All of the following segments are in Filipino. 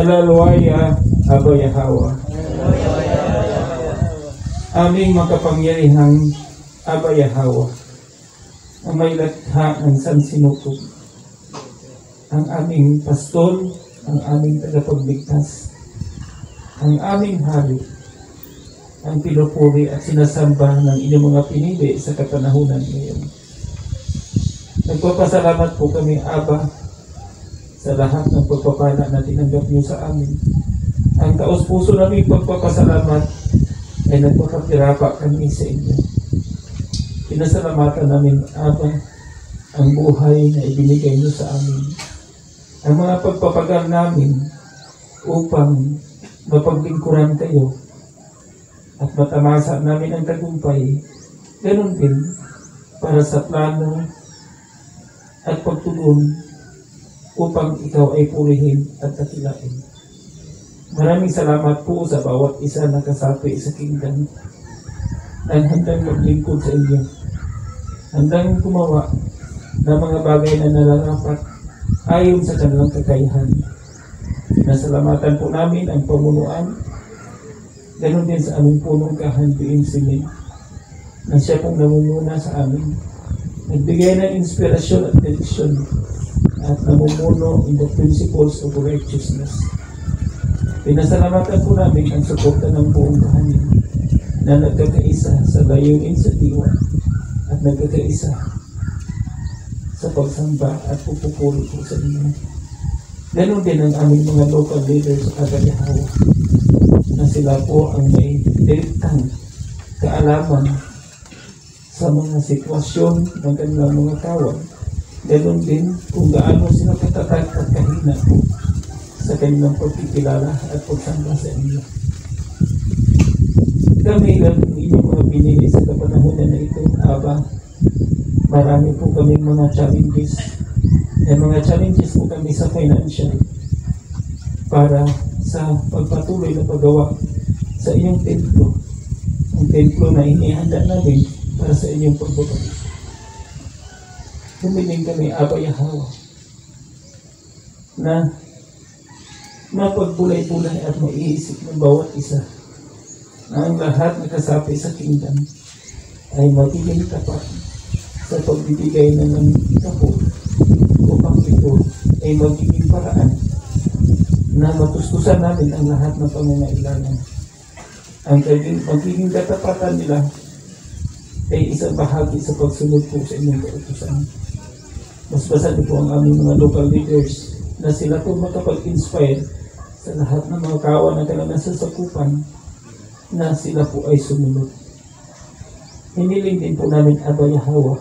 Hallelujah, Aba Yahweh. Aming makapangyarihang Aba Yahweh, ang may latha ng sansinukob, ang aming pastol, ang aming tagapagligtas, ang aming hari, ang pinupuri at sinasamba ng inyong mga pinili sa katanahunan ngayon. Nagpapasalamat po kami, Aba, sa lahat ng pagpapala na tinanggap niyo sa amin. Ang taos-puso naming pagpapasalamat ay nagpapakirapa kami sa inyo. Pinasalamatan namin, Aba, ang buhay na ibinigay niyo sa amin, ang mga pagpapagal namin upang mapaglingkuran kayo at matamasa namin ang tagumpay, ganun din para sa plano at pagtulong upang ikaw ay purihin at dakilain. Maraming salamat po sa bawat isa na kasapi sa kingdom ang handang maglingkod sa inyo, handang gumawa ng mga bagay na nararapat ayon sa kanilang kakayahan. Nasalamatan po namin ang pamunuan, ganoon din sa aming punong kahanduin sinin na siya pong namumuna sa amin, nagbigay ng inspirasyon at direksyon at namumuno in the principles of righteousness. Pinasalamatan po namin ang suporta ng buong kahanin na nagkakaisa sa layunin sa diwa at nagkakaisa sa pagsamba at pupupuri po sa inyo. Ganon din ang aming mga local leaders sa Kagalihawa na sila po ang may direktang kaalaman sa mga sitwasyon ng kanilang mga tawag. Ganon din kung gaano sila katatag at kahina sa kanilang pagkikilala at pagsamba sa inyo. Kami lang inyong mga pinili sa kapanahonan na ito, Aba. Marami po kaming mga challenges. Mga challenges po kami sa financial para sa pagpatuloy na paggawa sa inyong templo. Ang templo na inihanda namin para sa inyong pagbabalik. Humiling kami, Aba Yahweh, na mapagbulay-bulay at maiisip ng bawat isa na ang lahat na kasapi sa kingdom ay magiging tapat sa pagbibigay ng kapot upang ito ay magiging paraan na matustusan namin ang lahat ng pangangailangan. Ang magiging katapatan nila ay isang bahagi sa pagsunod po sa inyong kautusan. Mas basa po ang aming mga local leaders na sila po makapag-inspire sa lahat ng mga kawan na kailangan nasasakupan na sila po ay sumunod. Hiniling din po namin, Aba Yahweh,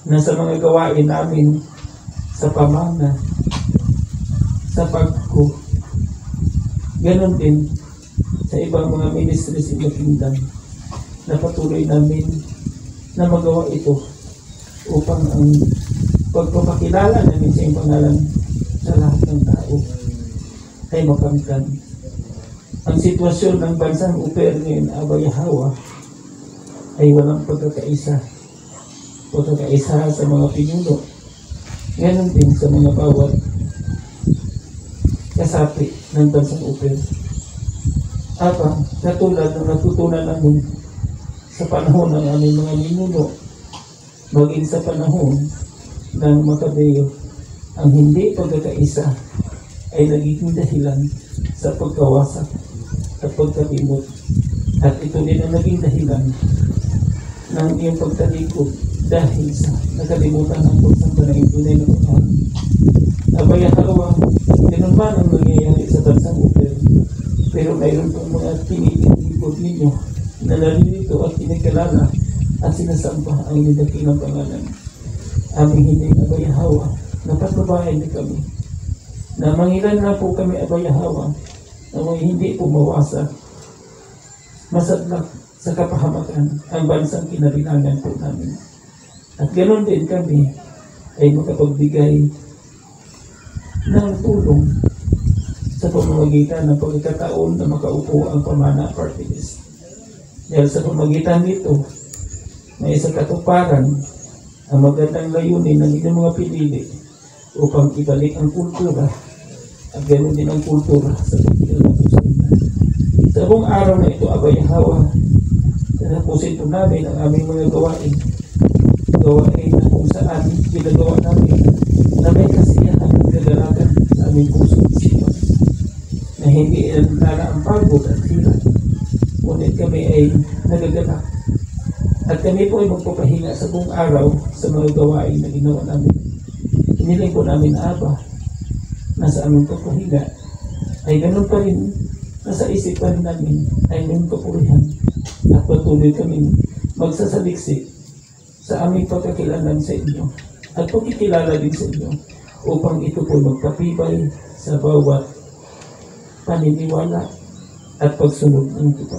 na sa mga gawain namin sa pamana, sa pagko, ganon din sa ibang mga ministries in the kingdom, na patuloy namin na magawa ito upang ang pagpapakilala namin sa iyong pangalan sa lahat ng tao ay makamtan. Ang sitwasyon ng bansang Uper ngayon, Aba Yahweh, ay walang pagkakaisa sa mga pinuno, ganon din sa mga bawat kasapi ng bansang Uper. Aba, katulad ng natutunan namin sa panahon ng aming mga ninuno, maging sa panahon ng Makabeo, ang hindi pagkakaisa ay nagiging dahilan sa pagkawasak at pagkalimot. At ito din ang naging dahilan ng iyong pagtalikod dahil sa nakalimutan ng pagsamba ng tunay na Panginoon. Aba Yahweh, ganun man ang nangyayari sa bansang Uper, pero mayroon pong mga tinilikod ninyo na naririto at kinikilala at sinasamba ang nidakilang pangalan. Aming hindi, Aba Yahweh, napatbabayan din kami na mangilan na po kami, Aba Yahweh, na may hindi po mawasak, masadlak sa kapahamakan ang bansang kinabilangan po namin. At ganoon din kami ay makapagbigay ng tulong sa pamamagitan ng pagkakataon na makaupo ang pamana party list. Dahil sa pamamagitan nito, may isang katuparan ang magandang layunin ng inyong mga pinili upang ibalik ang kultura At ganoon din ang kultura sa pagkilala. Sa buong araw na ito, Abay Hawa, tatapusin po namin ang aming mga gawain na kung saan ginagawa namin na may kasiyahan at kagalagan sa aming puso at isipan, na hindi nara ang pagod at hirap, ngunit kami ay nagagalak. At kami po ay magpapahinga sa buong araw sa mga gawain na ginawa namin. Hiniling po namin, Aba, na sa aming pagpahinga ay ganun pa rin, nasa isipan namin ay may kapurihan at patuloy kaming magsasaliksik sa aming pagkakilanlan sa inyo at pagkikilala din sa inyo upang ito po magpatibay sa bawat paniniwala at pagsunod ng ito.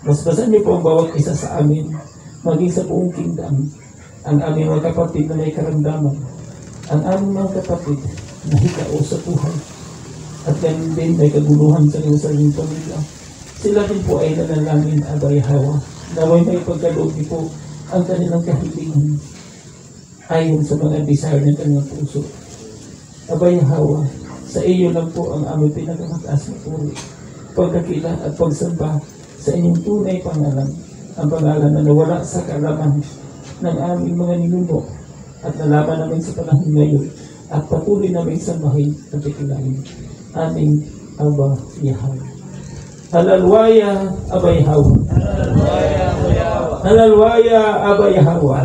Basbasan niyo po ang bawat isa sa amin, maging sa buong kingdom, ang aming mga kapatid na may karamdaman, ang aming mga kapatid na hikao sa buhay, at ganun din may kaguluhan sa iyong sariling pamilya. Sila din po ay nanalangin, Abay Hawa, naway may pagkaloob niyo po ang kanilang kahilingan ayon sa mga desire ng kanilang puso. Abay Hawa, sa iyo lang po ang aming pinakamataas na puri, pagkakila at pagsamba sa inyong tunay pangalan, ang pangalan na nawala sa kaalaman ng aming mga ninuno at nalaman namin sa panahon ngayon at patuloy namin sambahin at ikilahin. Aming Aba Yahaw. Halalwaya Abay Hawa. Halalwaya Abay Hawa.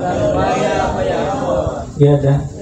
Yada.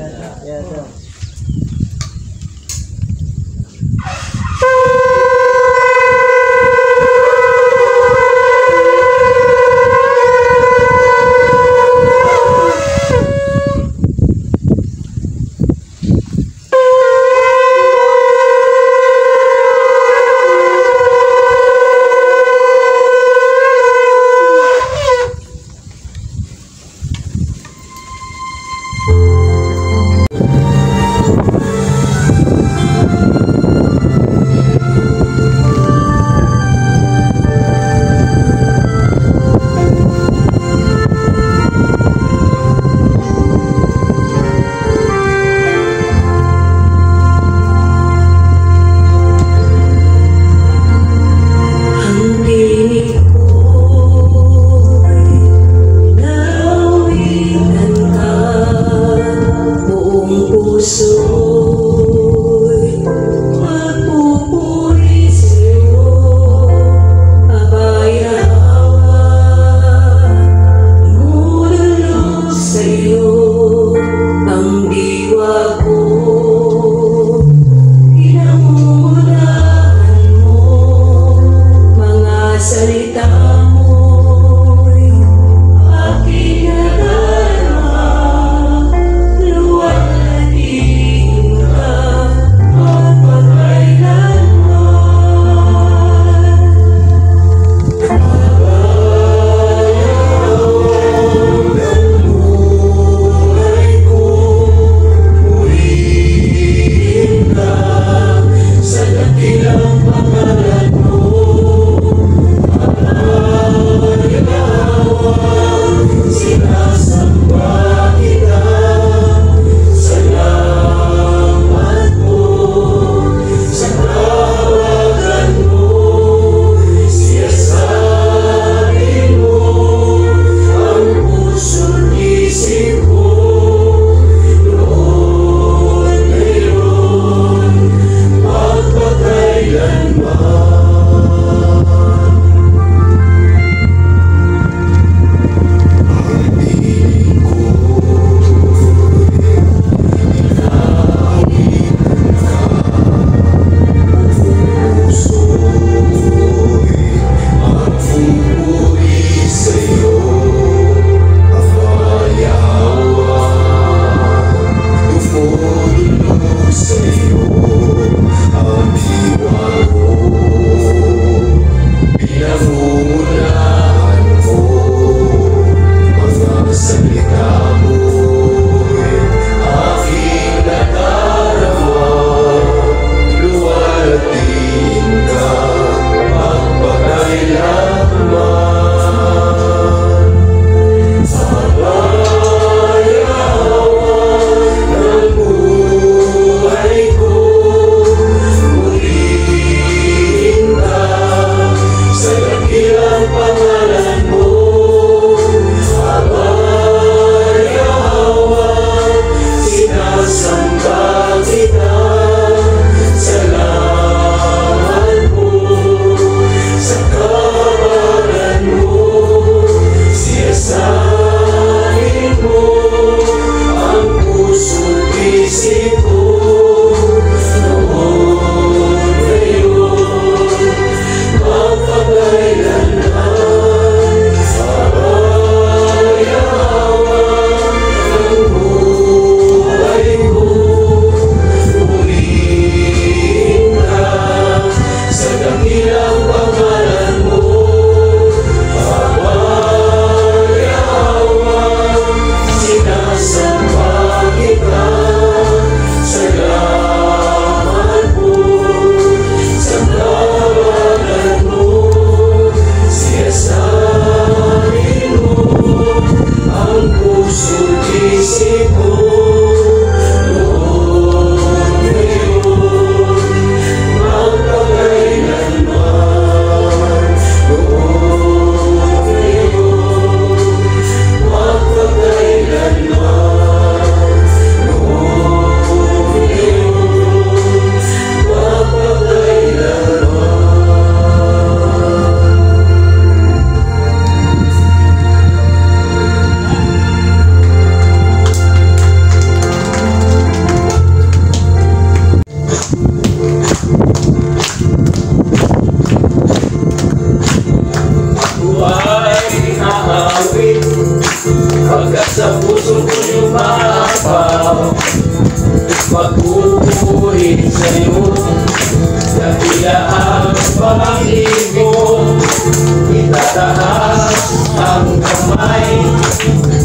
kamay,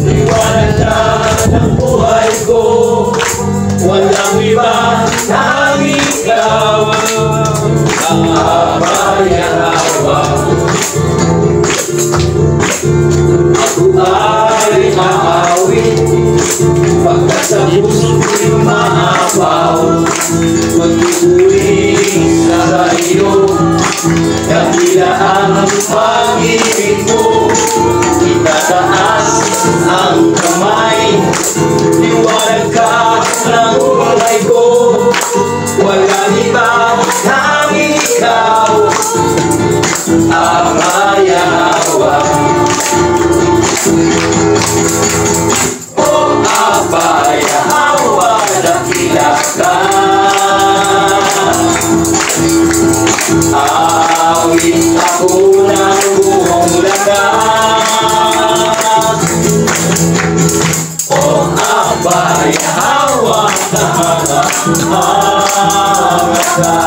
liwanag na ng buhay ko. Walang iba, tanging ikaw ang kahabayan-hawa. Ako ay maawit pagkat sa puso ko'y maapaw. Magtuturing sa iyo, dakilaan ang pag-ibig mo. Itataas ang kamay, liwanag ka ng buhay ko. Walang iba, tanging ikaw ang mayawa. Oh, mayawa, dakila ka. Awit ako ng buong lakas. Oh, mayawa, kahangat ka.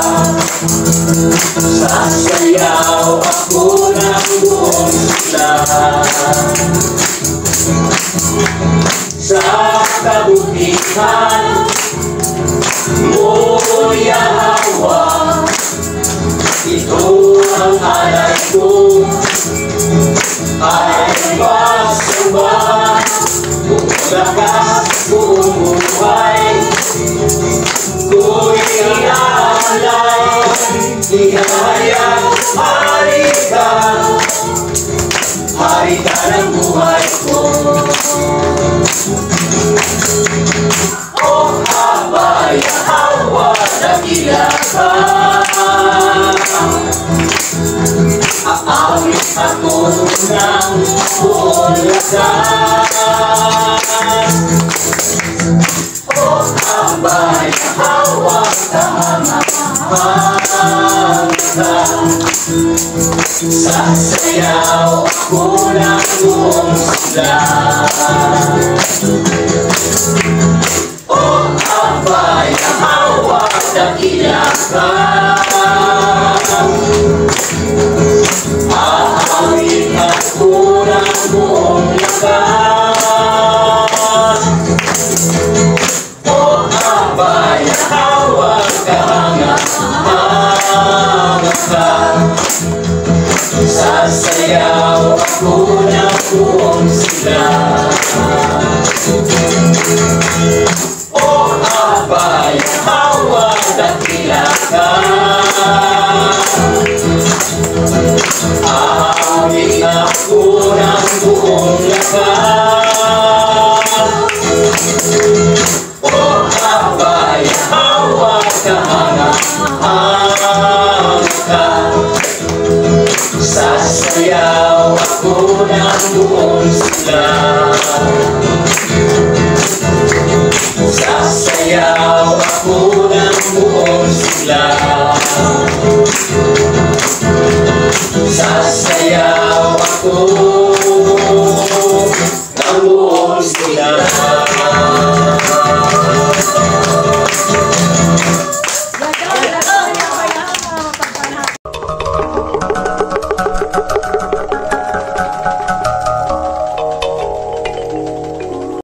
Sasayaw ako ng buong lakas. Sa kabutihan mo, Yahweh, ito ang alay ko, ay pasamba, buong lakas, buong buhay, ko'y iaalay, ihahayag, hari ka ng buhay ko. Oh, Yahweh, dakila ka. Aawit ako ng buong lakas. Oh, Yahweh, kahangat ka. Sasayaw ako ng buong lakas. Oh, Yahweh, dakila ka. Aawit ako ng buong lakas. Oh, Yahweh, kahangat ka. Sasayaw ako ng buong lakas. Oh, Yahweh, dakila ka. Aawit ako ng buong lakas. Oh, Yahweh, kahangat ka. Sasayaw ako ng buong lakas. Sasayaw ako